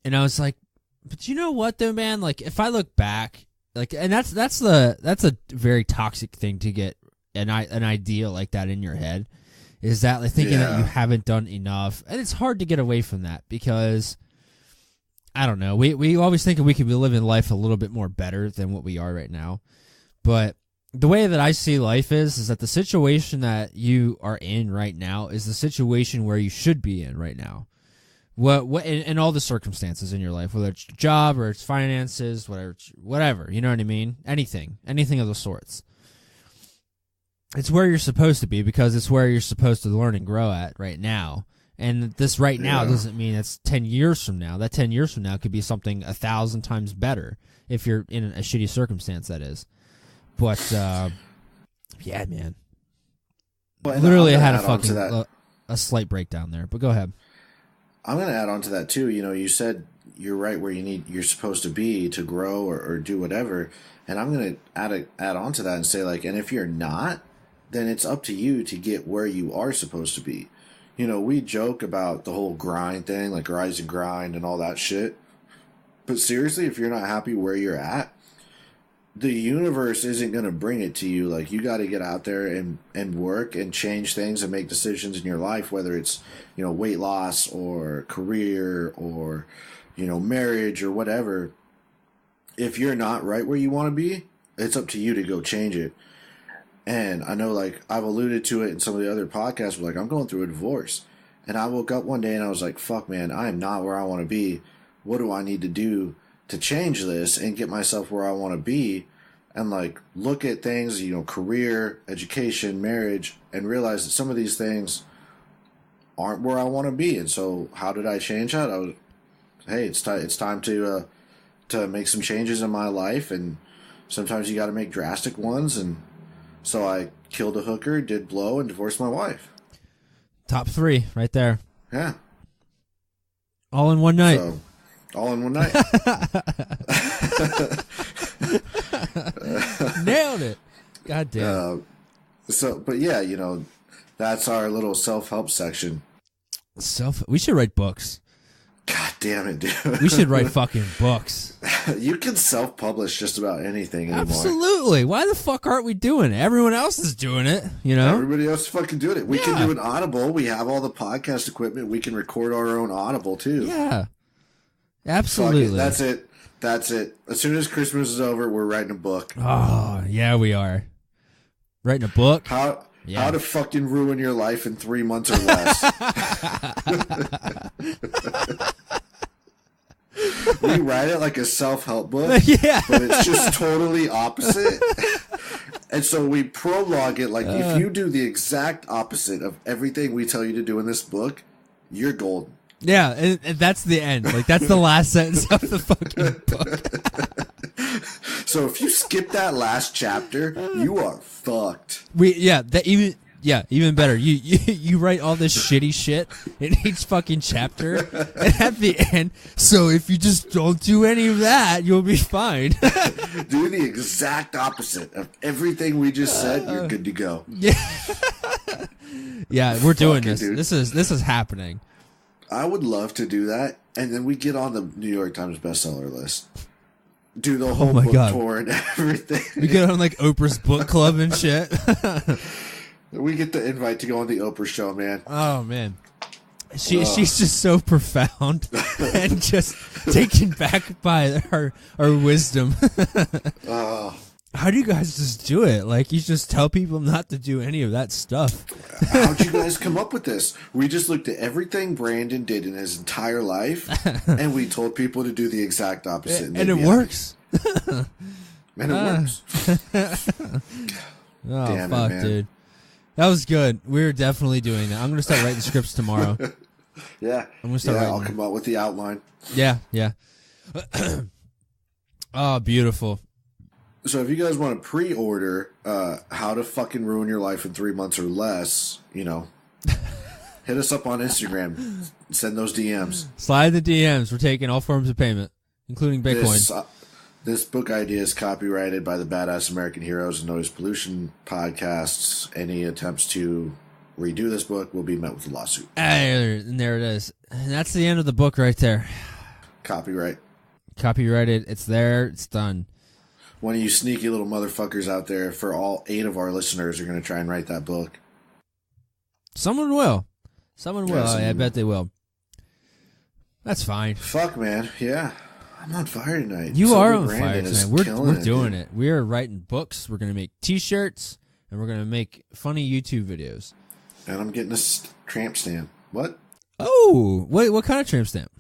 A: and I was like, but you know what though, man? Like, if I look back, like, and that's a very toxic thing to get an idea like that in your head, is that like thinking that you haven't done enough. And it's hard to get away from that because, I don't know. We always think we could be living life a little bit more better than what we are right now. But the way that I see life is that the situation that you are in right now is the situation where you should be in right now. What in all the circumstances in your life, whether it's job or it's finances, whatever, you know what I mean? Anything of the sorts. It's where you're supposed to be because it's where you're supposed to learn and grow at right now. And this right now doesn't mean it's 10 years from now. That 10 years from now could be something 1,000 times better if you're in a shitty circumstance, that is. But, yeah, man. Well, literally, I had a slight breakdown there, but go ahead.
B: I'm going to add on to that, too. You know, you said you're right where you're supposed to be to grow or do whatever. And I'm going to add on to that and say, like, and if you're not, then it's up to you to get where you are supposed to be. You know, we joke about the whole grind thing, like rise and grind and all that shit. But seriously, if you're not happy where you're at, the universe isn't going to bring it to you. Like, you got to get out there and work and change things and make decisions in your life, whether it's, you know, weight loss or career or, you know, marriage or whatever. If you're not right where you want to be, it's up to you to go change it. And I know, like, I've alluded to it in some of the other podcasts, but, like, I'm going through a divorce. And I woke up one day and I was like, fuck, man, I am not where I want to be. What do I need to do to change this and get myself where I want to be? And, like, look at things, you know, career, education, marriage, and realize that some of these things aren't where I want to be. And so how did I change that? Hey, it's time to make some changes in my life. And sometimes you got to make drastic ones. And so I killed a hooker, did blow, and divorced my wife.
A: Top 3 right there.
B: Yeah.
A: All in one night.
B: So, all in one night.
A: Nailed it. God damn.
B: But yeah, you know, that's our little self-help section.
A: We should write books.
B: God damn it, dude.
A: We should write fucking books.
B: You can self-publish just about anything anymore.
A: Absolutely. Why the fuck aren't we doing it? Everyone else is doing it, you know?
B: Everybody else is fucking doing it. We can do an Audible. We have all the podcast equipment. We can record our own Audible, too.
A: Yeah. Absolutely.
B: That's it. As soon as Christmas is over, we're writing a book.
A: Oh, yeah, we are. Writing a book?
B: How to fucking ruin your life in 3 months or less. We write it like a self-help book,
A: yeah,
B: but it's just totally opposite. And so we prologue it like, if you do the exact opposite of everything we tell you to do in this book, you're golden.
A: Yeah, and that's the end. Like, that's the last sentence of the fucking book.
B: So if you skip that last chapter, you are fucked.
A: Even better. You write all this shitty shit in each fucking chapter, and at the end, so if you just don't do any of that, you'll be fine.
B: Do the exact opposite of everything we just said, you're good to go.
A: Yeah. Yeah, we're doing this. Dude. This is happening.
B: I would love to do that, and then we get on the New York Times bestseller list. Do the whole book tour and everything.
A: We get on like Oprah's book club and shit.
B: We get the invite to go on the Oprah show, man.
A: Oh man, She's just so profound and just taken back by her wisdom. How do you guys just do it? Like, you just tell people not to do any of that stuff.
B: How'd you guys come up with this? We just looked at everything Brandon did in his entire life, and we told people to do the exact opposite.
A: And it works.
B: And it works.
A: Oh,
B: damn
A: fuck,
B: it, man.
A: dude. That was good. We're definitely doing that. I'm going to start writing scripts tomorrow.
B: Yeah.
A: I'm going to start writing.
B: I'll come up with the outline.
A: Yeah. Oh, beautiful.
B: So if you guys want to pre-order How to Fucking Ruin Your Life in 3 Months or Less, hit us up on Instagram. Send those DMs.
A: Slide the DMs. We're taking all forms of payment, including Bitcoin.
B: This book idea is copyrighted by the Badass American Heroes and Noise Pollution podcasts. Any attempts to redo this book will be met with a lawsuit.
A: And there it is. And that's the end of the book right there.
B: Copyrighted.
A: It's there. It's done.
B: One of you sneaky little motherfuckers out there, for all 8 of our listeners, are going to try and write that book.
A: Someone will. I bet they will. That's fine.
B: Fuck, man. Yeah. I'm on fire tonight.
A: You are on fire tonight. We're doing it. We are writing books. We're going to make T-shirts, and we're going to make funny YouTube videos.
B: And I'm getting a tramp stamp. What?
A: Oh, wait, what kind of tramp stamp?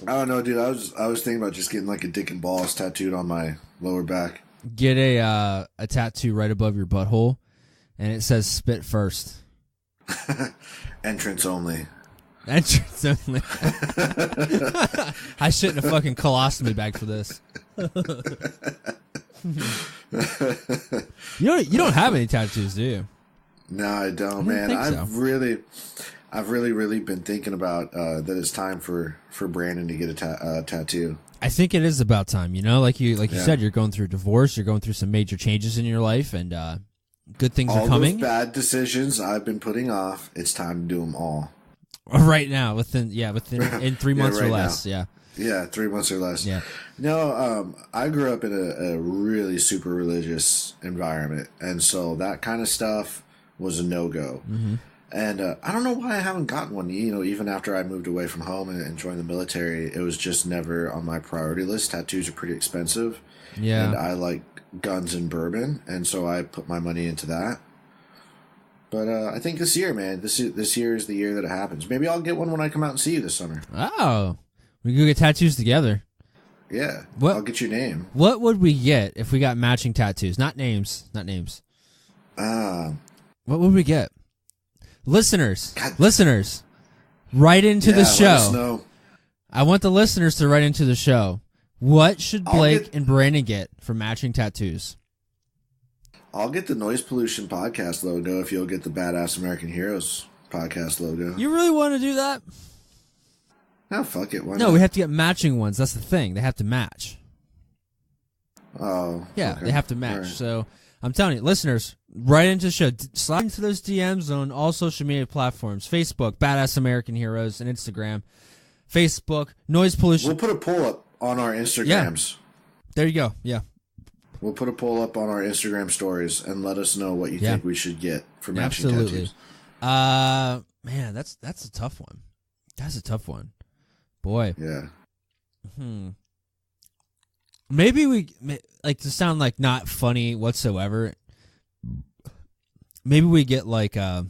B: I don't know, dude. I was thinking about just getting like a dick and balls tattooed on my lower back.
A: Get a tattoo right above your butthole, and it says "spit first."
B: Entrance only.
A: Entrance only. I shouldn't have fucking colostomy bag for this. You don't have any tattoos, do you?
B: No, I don't, man. I've really been thinking about that it's time for Brandon to get a tattoo.
A: I think it is about time. Like you said, you're going through a divorce. You're going through some major changes in your life, and good things are coming.
B: All those bad decisions I've been putting off, it's time to do them all.
A: Right now, within in 3 months or less.
B: Now. Yeah, 3 months or less.
A: Yeah.
B: No, I grew up in a really super religious environment, and so that kind of stuff was a no-go.
A: Mm-hmm.
B: And I don't know why I haven't gotten one. Even after I moved away from home and joined the military, it was just never on my priority list. Tattoos are pretty expensive.
A: Yeah.
B: And I like guns and bourbon, and so I put my money into that. But I think this year, man, this year is the year that it happens. Maybe I'll get one when I come out and see you this summer.
A: Oh, we could get tattoos together.
B: Yeah, I'll get your name.
A: What would we get if we got matching tattoos? Not names. What would we get? Listeners, write into the show.
B: Let us know.
A: I want the listeners to write into the show. What should Blake and Brandon get for matching tattoos?
B: I'll get the Noise Pollution podcast logo if you'll get the Badass American Heroes podcast logo.
A: You really want to do that?
B: No, fuck it. Why
A: no,
B: not?
A: We have to get matching ones. That's the thing. They have to match.
B: Oh.
A: Yeah,
B: okay.
A: They have to match.
B: Right.
A: So I'm telling you, listeners, write into the show. Slide into those DMs on all social media platforms. Facebook, Badass American Heroes, and Instagram. Facebook, Noise Pollution.
B: We'll put a poll up on our Instagrams.
A: Yeah. There you go. Yeah.
B: We'll put a poll up on our Instagram stories and let us know what you think we should get for matching tattoos.
A: Man, that's a tough one. That's a tough one. Boy.
B: Yeah.
A: Maybe we, like, to sound like not funny whatsoever, maybe we get like our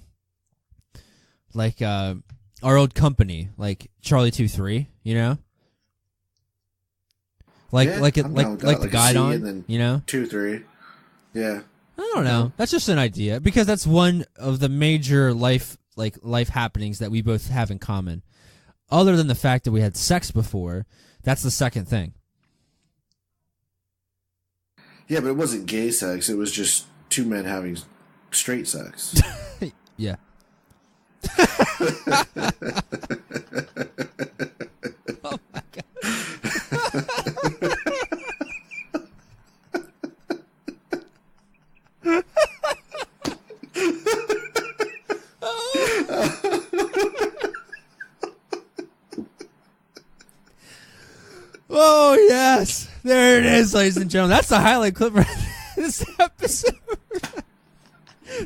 A: old company, like Charlie 2-3, Like the guide on,
B: 2-3. Yeah.
A: I don't know. That's just an idea because that's one of the major life happenings that we both have in common. Other than the fact that we had sex before, that's the second thing.
B: Yeah, but it wasn't gay sex. It was just two men having straight sex.
A: Yeah. Oh my God. Oh, yes. There it is, ladies and gentlemen. That's the highlight clip for this episode.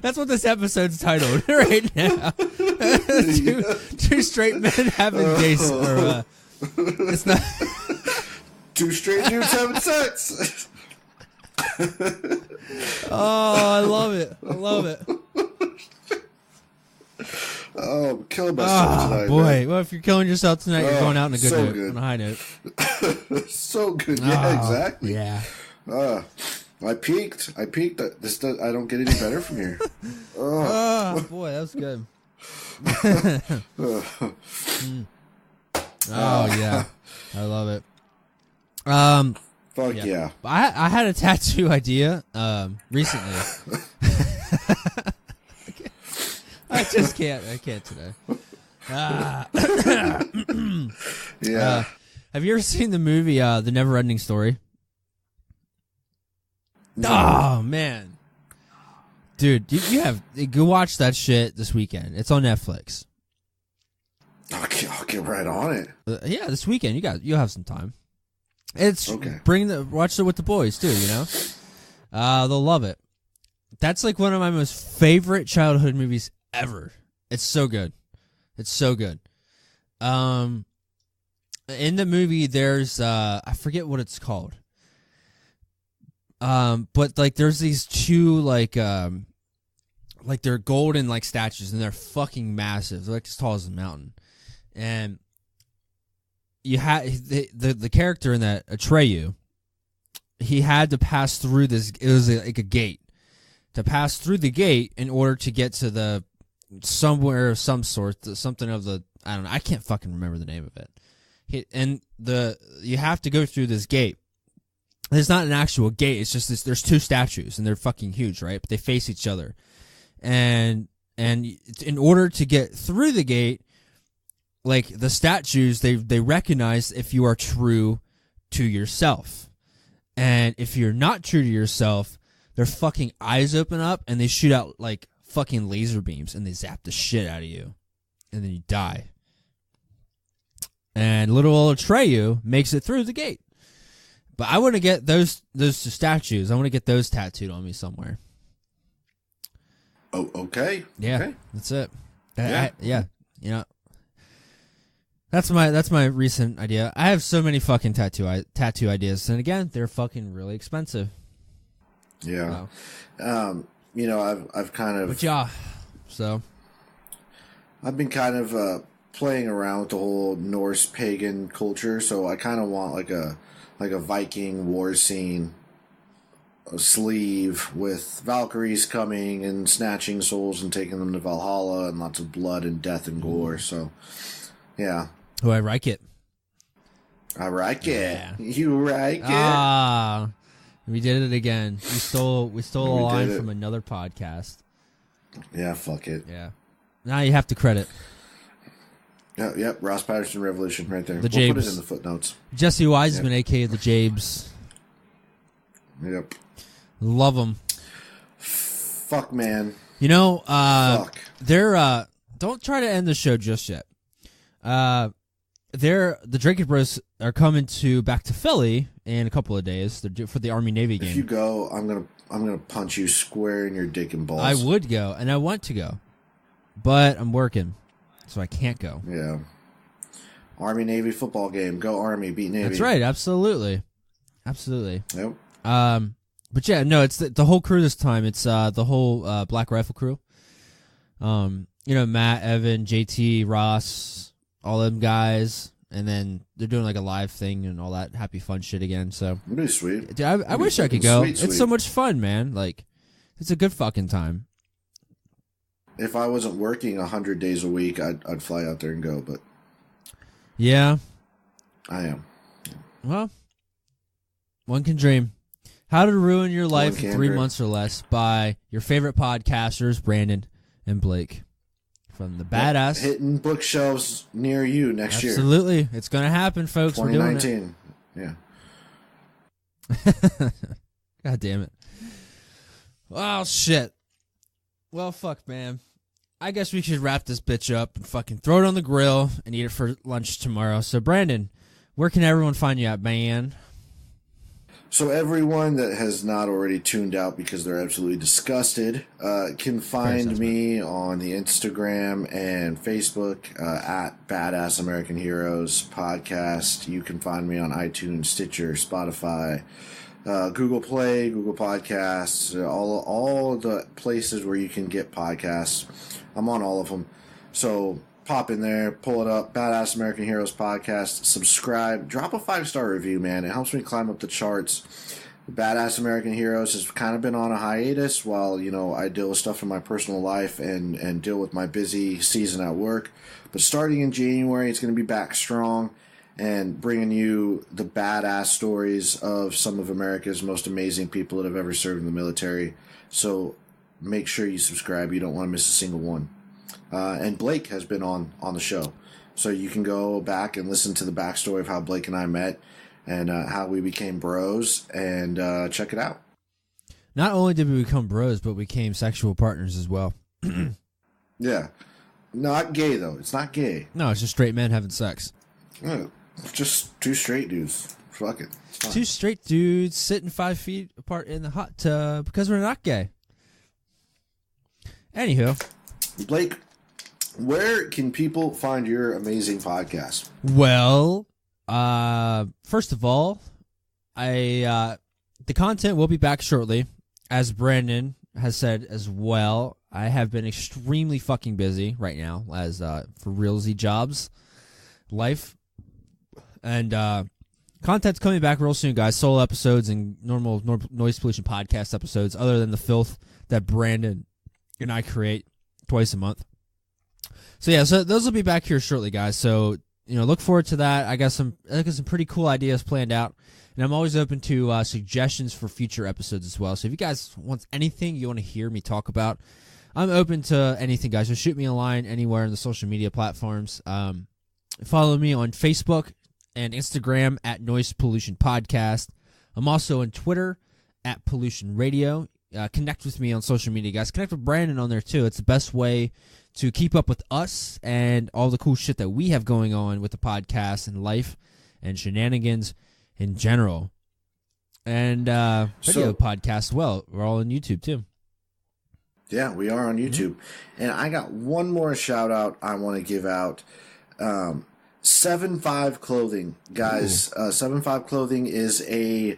A: That's what this episode's titled right now. Two straight men having dates. It's not.
B: Two straight dudes having sex.
A: Oh, I love it. I love it.
B: Oh, I'm killing myself tonight.
A: Boy.
B: Man.
A: Well, if you're killing yourself tonight, you're going out on a good note. Good. On a high note.
B: So good. Yeah, exactly.
A: Yeah.
B: I peaked. I don't get any better from here.
A: Oh, boy, that was good. Oh, yeah. I love it.
B: Fuck yeah.
A: I had a tattoo idea recently. I just can't. I can't today.
B: Yeah.
A: Have you ever seen the movie The Never-Ending Story?
B: No.
A: Oh, man. Dude, you go watch that shit this weekend. It's on Netflix.
B: I'll get right on it.
A: Yeah, this weekend you'll have some time. It's
B: okay.
A: Watch it with the boys too. You know, they'll love it. That's like one of my most favorite childhood movies ever. It's so good. It's so good. In the movie, there's I forget what it's called. But like there's these two like they're golden like statues and they're fucking massive. They're like as tall as a mountain. And you had the character in that, Atreyu, he had to pass through this. It was like a gate. To pass through the gate in order to get to somewhere of some sort, something of the, I don't know, I can't fucking remember the name of it. You have to go through this gate. It's not an actual gate. It's just there's two statues and they're fucking huge, right? But they face each other, and in order to get through the gate, like the statues, they recognize if you are true to yourself, and if you're not true to yourself, their fucking eyes open up and they shoot out like fucking laser beams and they zap the shit out of you, and then you die. And little old Atreyu makes it through the gate. But I want to get those statues. I want to get those tattooed on me somewhere.
B: Oh, okay.
A: Yeah,
B: okay.
A: That's it.
B: Yeah.
A: You know, that's my recent idea. I have so many fucking tattoo ideas, and again, they're fucking really expensive.
B: Yeah. So. You know, I've kind of.
A: But yeah. So.
B: I've been kind of playing around with the whole Norse pagan culture, so I kind of want like a Viking war scene, a sleeve with Valkyries coming and snatching souls and taking them to Valhalla, and lots of blood and death and gore. So, yeah.
A: Oh, I like it.
B: I like it.
A: Yeah.
B: You like it?
A: Ah, we did it again. We stole a line from another podcast.
B: Yeah, fuck it.
A: Yeah. Now you have to credit.
B: Yep, Ross Patterson Revolution right there.
A: We'll
B: put it in the footnotes.
A: Jesse Wiseman, a.k.a. the Jabes.
B: Yep.
A: Love them.
B: Fuck, man.
A: You know,
B: fuck.
A: They're, don't try to end the show just yet. The Drinking Bros are coming back to Philly in a couple of days for the Army-Navy game.
B: If you go, I'm gonna punch you square in your dick and balls.
A: I would go, and I want to go. But I'm working. So I can't go.
B: Yeah. Army-Navy football game. Go Army, beat Navy.
A: That's right. Absolutely. Absolutely.
B: Yep.
A: But yeah, no, it's the whole crew this time. It's the whole Black Rifle crew. You know, Matt, Evan, JT, Ross, all them guys. And then they're doing like a live thing and all that happy fun shit again. So
B: it'd be sweet.
A: Dude, I wish I could go.
B: Sweet.
A: It's so much fun, man. Like, it's a good fucking time.
B: If I wasn't working 100 days a week, I'd fly out there and go, but
A: yeah,
B: I am.
A: Well, one can dream. How to Ruin Your Life in 3 months or less by your favorite podcasters, Brandon and Blake, from the Badass.
B: Hitting bookshelves near you next year.
A: Absolutely, it's gonna happen, folks.
B: 2019.
A: We're doing it. Yeah. God damn it. Oh shit. Well, fuck, man. I guess we should wrap this bitch up and fucking throw it on the grill and eat it for lunch tomorrow. So, Brandon, where can everyone find you at, man?
B: So everyone that has not already tuned out because they're absolutely disgusted can find me on the Instagram and Facebook at Badass American Heroes Podcast. You can find me on iTunes, Stitcher, Spotify, Google Play, Google Podcasts, all the places where you can get podcasts. I'm on all of them. So pop in there, pull it up, Badass American Heroes Podcast, subscribe, drop a 5-star review, man. It helps me climb up the charts. Badass American Heroes has kind of been on a hiatus while, I deal with stuff in my personal life and deal with my busy season at work. But starting in January, it's going to be back strong and bringing you the badass stories of some of America's most amazing people that have ever served in the military. So make sure you subscribe. You don't want to miss a single one. And Blake has been on the show. So you can go back and listen to the backstory of how Blake and I met and how we became bros and check it out.
A: Not only did we become bros, but we became sexual partners as well.
B: Yeah. Not gay, though. It's not gay.
A: No, it's just straight men having sex.
B: Yeah, just two straight dudes. Fuck it.
A: Two straight dudes sitting 5 feet apart in the hot tub because we're not gay. Anywho.
B: Blake, where can people find your amazing podcast?
A: Well, first of all, the content will be back shortly, as Brandon has said as well. I have been extremely fucking busy right now, as for realsy jobs, life, and content's coming back real soon, guys. Solo episodes and normal noise pollution podcast episodes, other than the filth that Brandon and I create twice a month. So yeah, so those will be back here shortly, guys. So look forward to that. I got some pretty cool ideas planned out, and I'm always open to suggestions for future episodes as well. So if you guys want anything you want to hear me talk about, I'm open to anything, guys. Just shoot me a line anywhere in the social media platforms. Follow me on Facebook and Instagram at Noise Pollution Podcast. I'm also on Twitter at Pollution Radio. Connect with me on social media, guys. Connect with Brandon on there too. It's the best way to keep up with us and all the cool shit that we have going on with the podcast and life and shenanigans in general. And video podcasts, well, we're all on YouTube too.
B: Yeah, we are on YouTube. Mm-hmm. And I got one more shout out I want to give out. 7'5 Clothing, guys. 7'5 Clothing is a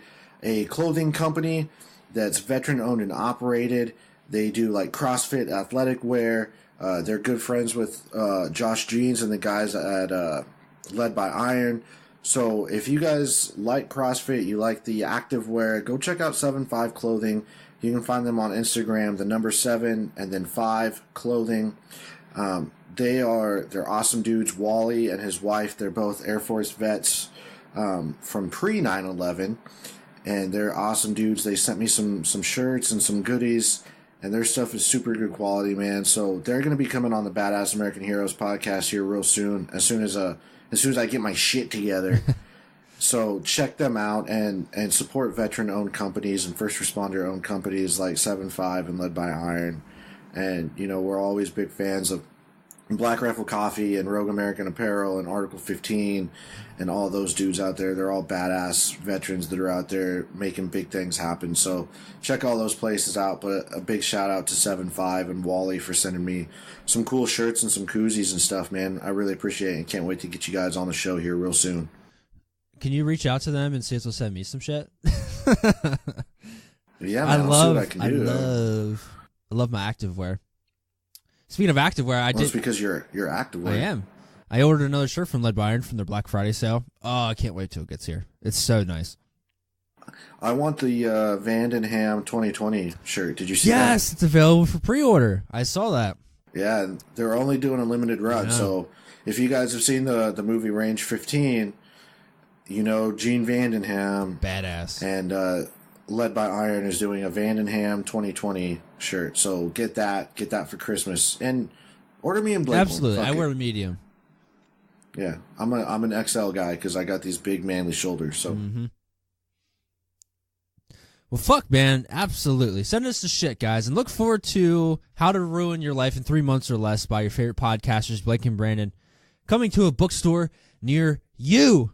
B: clothing company that's veteran owned and operated. They do like CrossFit athletic wear. They're good friends with Josh Jeans and the guys at Led by Iron. So if you guys like CrossFit, you like the active wear, go check out 7'5 Clothing. You can find them on Instagram, the number 7 and then 5 Clothing. They're awesome dudes. Wally and his wife, they're both Air Force vets from pre 9/11. And they're awesome dudes. They sent me some shirts and some goodies, and their stuff is super good quality, man. So they're going to be coming on the Badass American Heroes podcast here real soon, as soon as I get my shit together. So check them out and support veteran-owned companies and first responder-owned companies like 7'5 and Led by Iron. And, we're always big fans of Black Rifle Coffee and Rogue American Apparel and Article 15 and all those dudes out there. They're all badass veterans that are out there making big things happen. So check all those places out. But a big shout out to 7'5 and Wally for sending me some cool shirts and some koozies and stuff, man. I really appreciate it and can't wait to get you guys on the show here real soon.
A: Can you reach out to them and see if they'll send me some shit?
B: Yeah, man, I'll see what I can do.
A: I love my activewear. Speaking of activewear,
B: It's because you're activewear.
A: I am. I ordered another shirt from Led by Iron from their Black Friday sale. Oh, I can't wait till it gets here. It's so nice.
B: I want the Vandenham 2020 shirt. Did you see that?
A: Yes, it's available for pre-order. I saw that.
B: Yeah, they're only doing a limited run. So if you guys have seen the movie Range 15, Gene Vandenham.
A: Badass.
B: And Led by Iron is doing a Vandenham 2020 shirt. So get that for Christmas. And order me in Blake.
A: Absolutely. I wear a medium.
B: Yeah, I'm an XL guy because I got these big manly shoulders. So,
A: Well, fuck, man. Absolutely. Send us the shit, guys, and look forward to How to Ruin Your Life in 3 Months or Less by your favorite podcasters, Blake and Brandon, coming to a bookstore near you.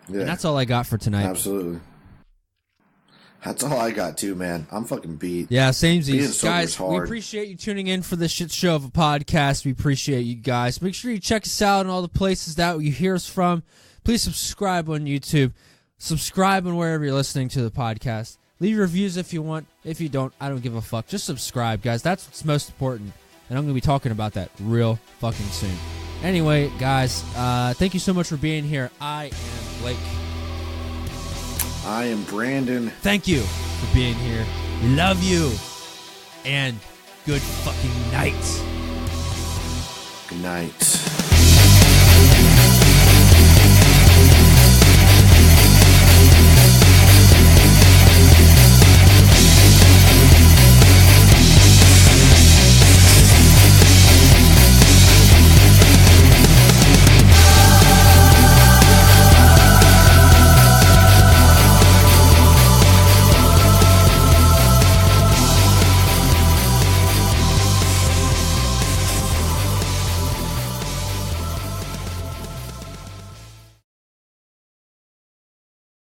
A: Yeah, and that's all I got for tonight.
B: Absolutely. That's all I got too, man. I'm fucking beat.
A: Yeah, samesies. Guys, we appreciate you tuning in for this shit show of a podcast. We appreciate you guys. Make sure you check us out in all the places that you hear us from. Please subscribe on YouTube. Subscribe on wherever you're listening to the podcast. Leave reviews if you want. If you don't, I don't give a fuck. Just subscribe, guys. That's what's most important. And I'm going to be talking about that real fucking soon. Anyway, guys, thank you so much for being here. I am Blake.
B: I am Brandon.
A: Thank you for being here. Love you. And good fucking night.
B: Good night.